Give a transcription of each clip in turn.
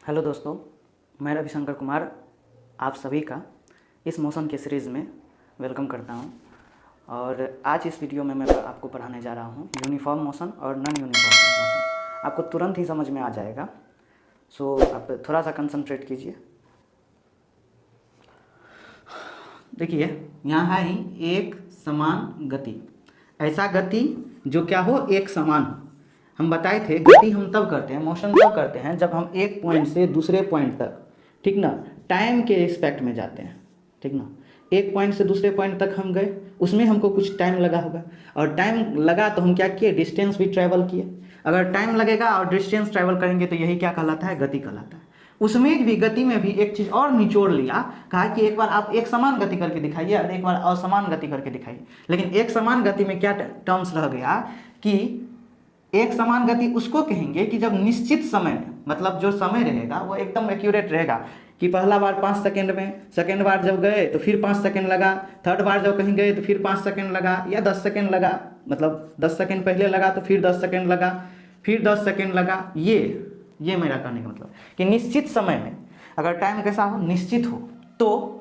Hello दोस्तों, मैं रविशंकर कुमार आप सभी का इस मोशन के सीरीज़ में वेलकम करता हूं। और आज इस वीडियो में मैं आपको पढ़ाने जा रहा हूं यूनिफॉर्म मोशन और नॉन यूनिफॉर्म मोशन। आपको तुरंत ही समझ में आ जाएगा, सो आप थोड़ा सा कंसंट्रेट कीजिए। देखिए, यहाँ है ही एक समान गति, ऐसा गति जो क्या हो, एक समान। हम बताए थे गति हम तब करते हैं, मोशन तब करते हैं जब हम एक पॉइंट से दूसरे पॉइंट तक, ठीक ना, टाइम के रिस्पेक्ट में जाते हैं, ठीक ना। एक पॉइंट से दूसरे पॉइंट तक हम गए, उसमें हमको कुछ टाइम लगा होगा, और टाइम लगा तो हम क्या किए, डिस्टेंस भी ट्रैवल किए। अगर टाइम लगेगा और डिस्टेंस ट्रैवल करेंगे तो यही क्या कहलाता है, गति कहलाता है। उसमें भी गति में भी एक चीज़ और निचोड़ लिया, कहा कि एक बार आप एक समान गति करके दिखाइए और एक बार असमान गति करके दिखाइए। लेकिन एक समान गति में क्या टर्म्स रह गया कि एक समान गति उसको कहेंगे कि जब निश्चित समय में, मतलब जो समय रहेगा वो एकदम एक्यूरेट रहेगा कि पहला बार 5 सेकंड में, सेकंड बार जब गए तो फिर 5 सेकंड लगा, थर्ड बार जब कहीं गए तो फिर 5 सेकंड लगा, या 10 सेकंड लगा, मतलब 10 सेकंड पहले लगा तो फिर 10 सेकंड लगा, फिर 10 सेकंड लगा। ये मेरा कहने का मतलब कि निश्चित समय में अगर टाइम कैसा हो, निश्चित हो, तो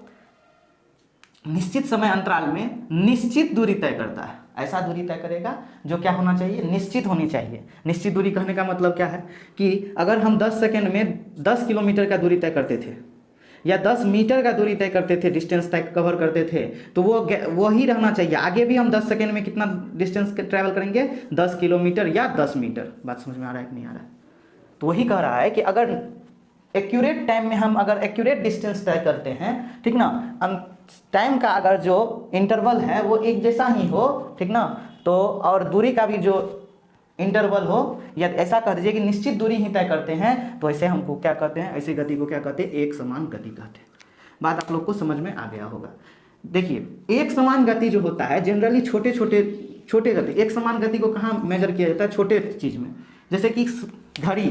निश्चित समय अंतराल में निश्चित दूरी तय करता है। ऐसा दूरी तय करेगा जो क्या होना चाहिए, निश्चित होनी चाहिए। निश्चित दूरी कहने का मतलब क्या है कि अगर हम 10 सेकंड में 10 किलोमीटर का दूरी तय करते थे या 10 मीटर का दूरी तय करते थे, डिस्टेंस तय कवर करते थे, तो वो ही रहना चाहिए। आगे भी हम 10 सेकंड में कितना डिस्टेंस ट्रैवल करेंगे, 10 किलोमीटर या 10 मीटर। बात समझ में आ रहा है कि नहीं आ रहा है? तो वही कह रहा है कि अगर एक्यूरेट टाइम में हम अगर एक्यूरेट डिस्टेंस तय करते हैं, ठीक ना, टाइम का अगर जो इंटरवल है वो एक जैसा ही हो, ठीक ना, तो और दूरी का भी जो इंटरवल हो, या ऐसा कह दीजिए कि निश्चित दूरी ही तय करते हैं, तो ऐसे हमको क्या कहते हैं, ऐसी गति को क्या कहते हैं, एक समान गति कहते हैं। बात आप लोग को समझ में आ गया होगा। देखिए, एक समान गति जो होता है जनरली छोटे गति, एक समान गति को कहाँ मेजर किया जाता है, छोटे चीज में, जैसे कि घड़ी।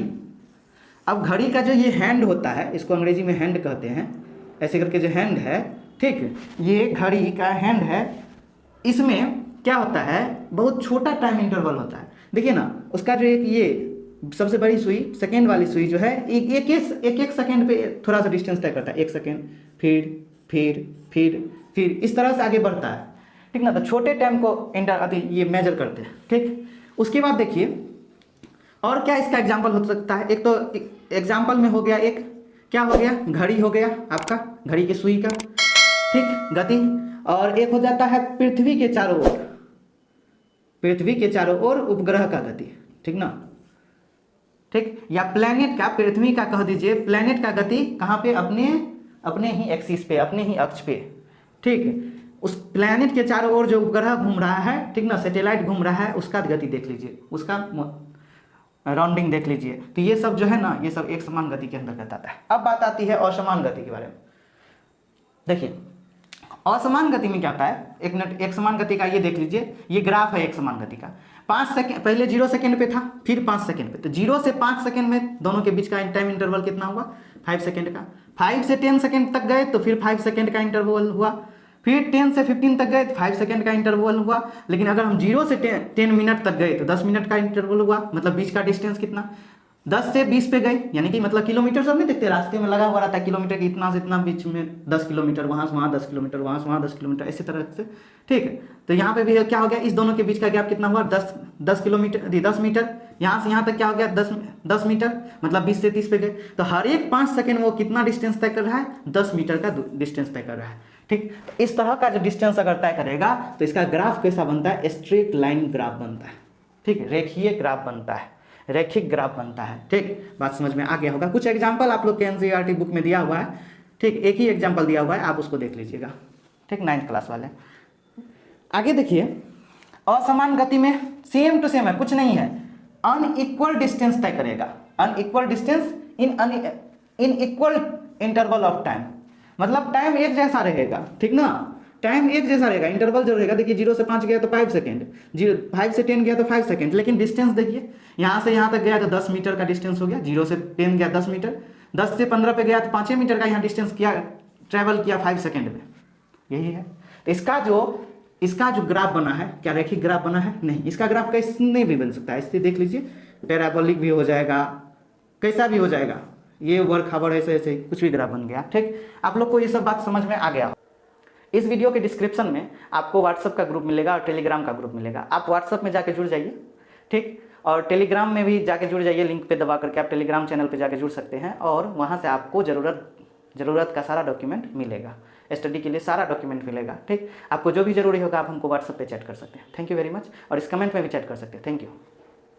अब घड़ी का जो ये हैंड होता है, इसको अंग्रेजी में हैंड कहते हैं, ऐसे करके जो हैंड है, ठीक, ये घड़ी का हैंड है। इसमें क्या होता है, बहुत छोटा टाइम इंटरवल होता है। देखिए ना, उसका जो एक ये सबसे बड़ी सुई, सेकेंड वाली सुई जो है, एक सेकेंड पे थोड़ा सा डिस्टेंस तय करता है, 1 सेकेंड, फिर इस तरह से आगे बढ़ता है, ठीक ना। तो छोटे टाइम को ये मेजर करते हैं, ठीक। उसके बाद देखिए और क्या इसका एग्जाम्पल हो सकता है। एक तो एग्जाम्पल में हो गया, एक क्या हो गया, घड़ी हो गया आपका, घड़ी की सुई का, ठीक, गति। और एक हो जाता है पृथ्वी के चारों ओर उपग्रह का गति, ठीक ना, ठीक, या प्लेनेट का, पृथ्वी का कह दीजिए, प्लेनेट का गति कहाँ पे, अपने ही एक्सिस पे, अपने ही अक्ष पे, ठीक। उस प्लेनेट के चारों ओर जो उपग्रह घूम रहा है, ठीक ना, सैटेलाइट घूम रहा है, उसका गति देख लीजिए, उसका राउंडिंग देख लीजिए। तो ये सब जो है ना, ये सब एक समान गति के अंतर्गत आता है। अब बात आती है असमान गति के बारे में। देखिए, असमान गति में क्या होता है, एक मिनट, एक समान गति का ये देख लीजिए, ये ग्राफ है एक समान गति का। 5 सेकंड पहले 0 सेकंड पे था, फिर 5 सेकंड पे, तो 0 से 5 सेकंड में दोनों के बीच का टाइम इंटरवल कितना हुआ, 5 सेकंड का। 5 से 10 सेकंड तक गए तो फिर 5 सेकंड का इंटरवल हुआ, फिर 10 से 15 तक गए तो 5 सेकंड का इंटरवल हुआ। लेकिन अगर हम 0 से 10 मिनट तक गए तो 10 मिनट का इंटरवल हुआ, मतलब बीच का डिस्टेंस कितना, 10 से 20 पे गए, यानी कि मतलब किलोमीटर सब नहीं देखते, रास्ते में लगा हुआ रहता है किलोमीटर की, इतना से इतना बीच में 10 किलोमीटर, वहाँ से वहाँ 10 किलोमीटर, वहाँ से वहाँ 10 किलोमीटर, इसी तरह से, ठीक है। तो यहाँ पे भी क्या हो गया, इस दोनों के बीच का गैप कितना हुआ, 10 किलोमीटर, 10 मीटर। यहाँ से यहाँ तक क्या हो गया, 10 मीटर, मतलब 20 से 30 पे गए। तो हर एक 5 सेकेंड वो कितना डिस्टेंस तय कर रहा है, 10 मीटर का डिस्टेंस तय कर रहा है, ठीक। तो इस तरह का जो डिस्टेंस अगर तय करेगा तो इसका ग्राफ कैसा बनता है, स्ट्रेट लाइन ग्राफ बनता है, ठीक, रेखीय ग्राफ बनता है, रैखिक ग्राफ बनता है, ठीक। बात समझ में आ गया होगा। कुछ एग्जाम्पल आप लोग के एनसीईआरटी बुक में दिया हुआ है, ठीक, एक ही एग्जाम्पल दिया हुआ है, आप उसको देख लीजिएगा, ठीक, 9th क्लास वाले। आगे देखिए, असमान गति में सेम टू सेम है, कुछ नहीं है, अनइक्वल डिस्टेंस तय करेगा, unequal distance in equal interval of time, मतलब टाइम एक जैसा रहेगा, ठीक ना, टाइम एक जैसा रहेगा, इंटरवल जो रहेगा। देखिए, 0 से 5 गया तो 5 सेकंड, 5 से 10 गया तो 5 सेकंड, लेकिन डिस्टेंस देखिए, यहाँ से यहाँ तक गया तो 10 मीटर का डिस्टेंस हो गया, 0 से 10 गया 10 मीटर, 10 से 15 पे गया तो 5 मीटर का यहाँ डिस्टेंस किया, ट्रेवल किया 5 सेकंड में, यही है। तो इसका जो ग्राफ बना है, क्या रैखिक ग्राफ बना है, नहीं। इसका ग्राफ कैसे नहीं भी बन सकता है, इससे देख लीजिए, पैराबोलिक भी हो जाएगा, कैसा भी हो जाएगा, ये उबड़ खाबड़ ऐसे ऐसे कुछ भी ग्राफ बन गया। ठीक, आप लोग को ये सब बात समझ में आ गया। इस वीडियो के डिस्क्रिप्शन में आपको व्हाट्सअप का ग्रुप मिलेगा और टेलीग्राम का ग्रुप मिलेगा। आप व्हाट्सअप में जाके जुड़ जाइए, ठीक, और टेलीग्राम में भी जाके जुड़ जाइए। लिंक पे दबा करके आप टेलीग्राम चैनल पे जाके जुड़ सकते हैं और वहाँ से आपको ज़रूरत का सारा डॉक्यूमेंट मिलेगा, स्टडी के लिए सारा डॉक्यूमेंट मिलेगा। ठीक, आपको जो भी ज़रूरी होगा आप हमको व्हाट्सअप पे चैट कर सकते हैं। थैंक यू वेरी मच, और इस कमेंट में भी चैट कर सकते हैं। Thank you.